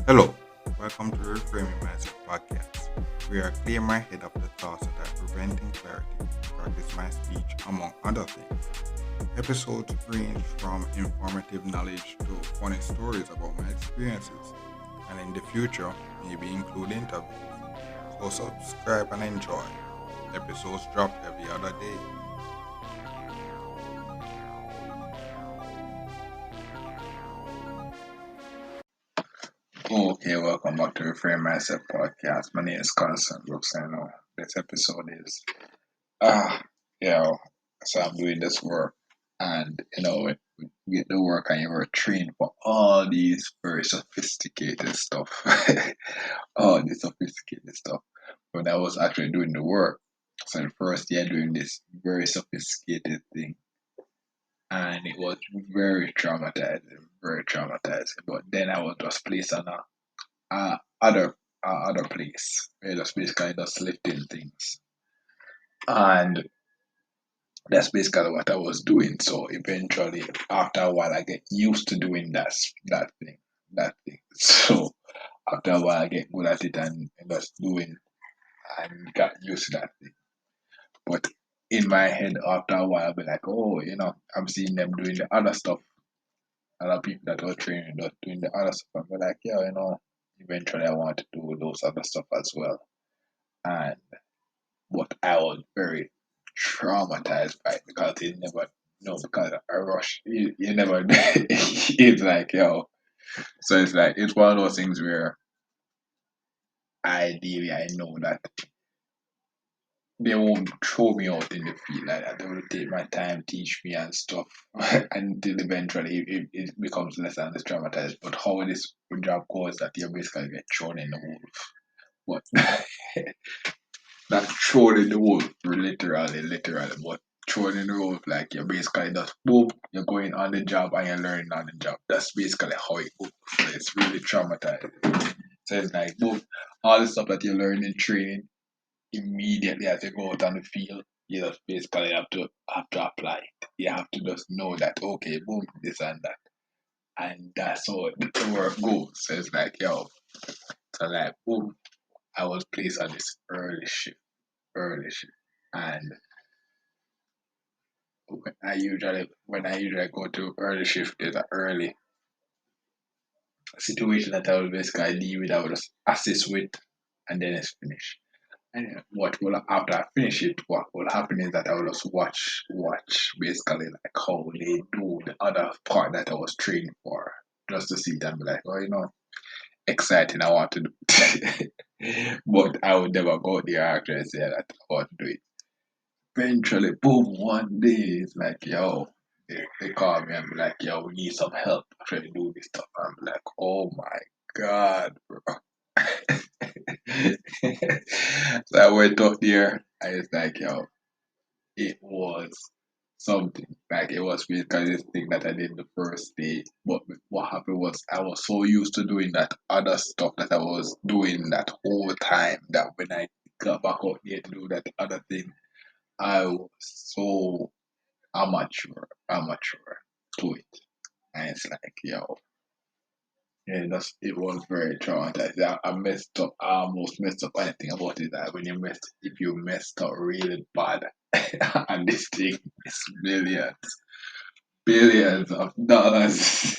Hello, welcome to the Reframing Mindset podcast, where I clear my head of the thoughts that are preventing clarity and practice my speech, among other things. Episodes range from informative knowledge to funny stories about my experiences, and in the future, maybe include interviews. So subscribe and enjoy. Episodes drop every other day. Okay, welcome back to Reframe Mindset podcast. My name is Constant Brooks. I know this episode is ah, you know, so I'm doing this work, and when you get the work and you were trained for all these very sophisticated stuff, all this sophisticated stuff. When I was actually doing the work, so the first year doing this very sophisticated thing, and it was very traumatizing. But then I was just placed on a other place, where just basically just lifting things, and that's basically what I was doing. So eventually, after a while, I get used to doing that thing. So after a while, I get good at it and just doing and got used to that thing. But in my head, after a while, I'll be like, oh, I'm seeing them doing the other stuff. Other people that were training, that doing the other stuff. I'm like, yeah, eventually I want to do those other stuff as well. And but I was very traumatized by it because he never no because I rush you never it's like so it's like it's one of those things where ideally I know that they won't throw me out in the field like that. They will take my time, teach me and stuff until eventually it becomes less and less traumatized. But how this job goes that you basically get thrown in the wolf. But not thrown in the wolf, literally, but thrown in the wolf, like you're basically just boom, you're going on the job and you're learning on the job. That's basically how it goes. So it's really traumatizing. So it's like boom, all the stuff that you learn in training immediately as you go out on the field, you just basically have to apply it. You have to just know that okay, boom, this and that. And that's how the work goes. So it's like, so like boom, I was placed on this early shift. And when I usually go to early shift, there's an early situation that I will basically deal with. I will just assist with, and then it's finished. And what will after I finish it, what will happen is that I will just watch basically like how they do the other part that I was trained for, just to see them be like, oh, exciting. I want to do it. But I would never go there after I say that I want to do it. Eventually, boom, one day it's like, they call me and be like, yo, we need some help trying to do this stuff. I'm like, oh my God, bro. So I went up there and it's like, it was something. Like it was basically this thing that I did the first day. But what happened was I was so used to doing that other stuff that I was doing that whole time that when I got back out here to do that other thing, I was so amateur to it. And it's like, yeah, it was very traumatizing. I messed up, I almost messed up. Anything about it that if you messed up really bad, and this thing is billions of dollars.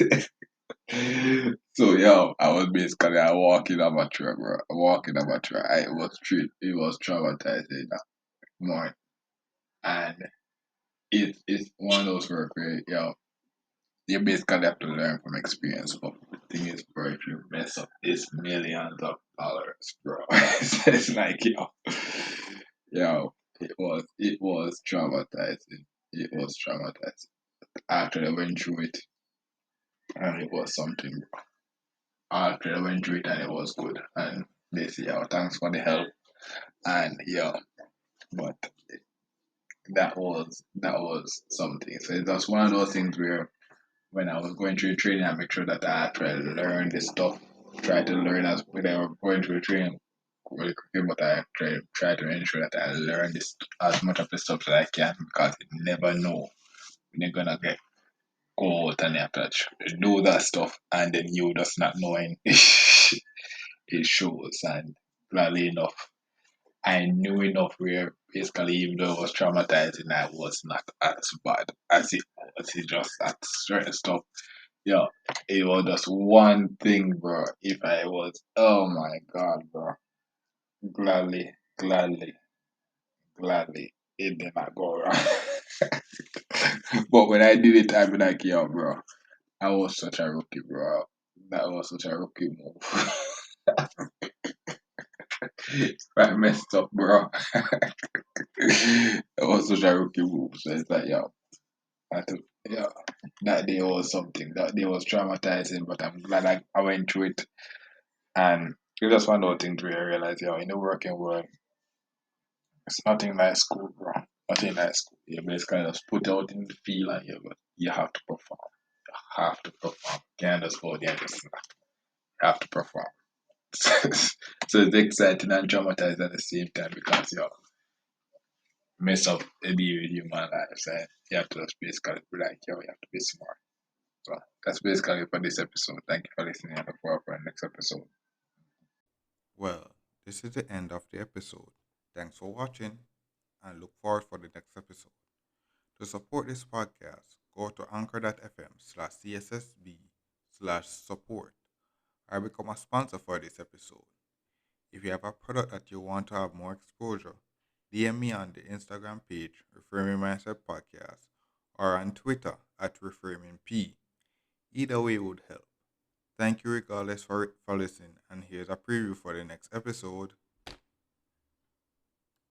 So I was basically a walking amateur, bro. A walking amateur. It was traumatizing that more, and it's one of those work where you basically have to learn from experience. But the thing is, bro, if you mess up, it's millions of dollars, bro. It's like, it was traumatizing. It was traumatizing. After I went through it, and it was something, bro. After I went through it, and it was good. And they say, thanks for the help. And but that was something. So it's just one of those things where when I was going through training, I make sure that I try to learn this stuff, try to learn as when I was going through training really quickly, but I try to ensure that I learn this as much of the stuff that I can because you never know when you're gonna get go out and you have to do that stuff and then you just not knowing it shows. And gladly enough, I knew enough where basically even though it was traumatizing, I was not as bad as it was. It just that certain stuff. Yeah, it was just one thing, bro. If I was, oh my god, bro. Gladly, gladly, gladly, it did not go wrong. But when I did it, I'd be like, yo, bro, I was such a rookie, bro. That was such a rookie move. I messed up, bro. That was such a rookie move. So it's like, yo, I had to, yeah, that day was something. That day was traumatizing, but I'm glad I went through it. And it's just one of those things where I realized, yo, in the working world, it's nothing like school, bro. Nothing like school. You basically just put out in the field and you have to perform. You have to perform. You can't just go there and just you have to perform. So it's exciting and traumatizing at the same time because you mess up a deal with human lives and you have to just basically be like, yo, you have to be smart. So that's basically for this episode. Thank you for listening and look forward for the next episode. Well, this is the end of the episode. Thanks for watching and look forward for the next episode. To support this podcast, go to anchor.fm/cssb/support or become a sponsor for this episode. If you have a product that you want to have more exposure, DM me on the Instagram page, Reframing Mindset Podcast, or on Twitter at ReframingP. Either way would help. Thank you regardless for listening, and here's a preview for the next episode.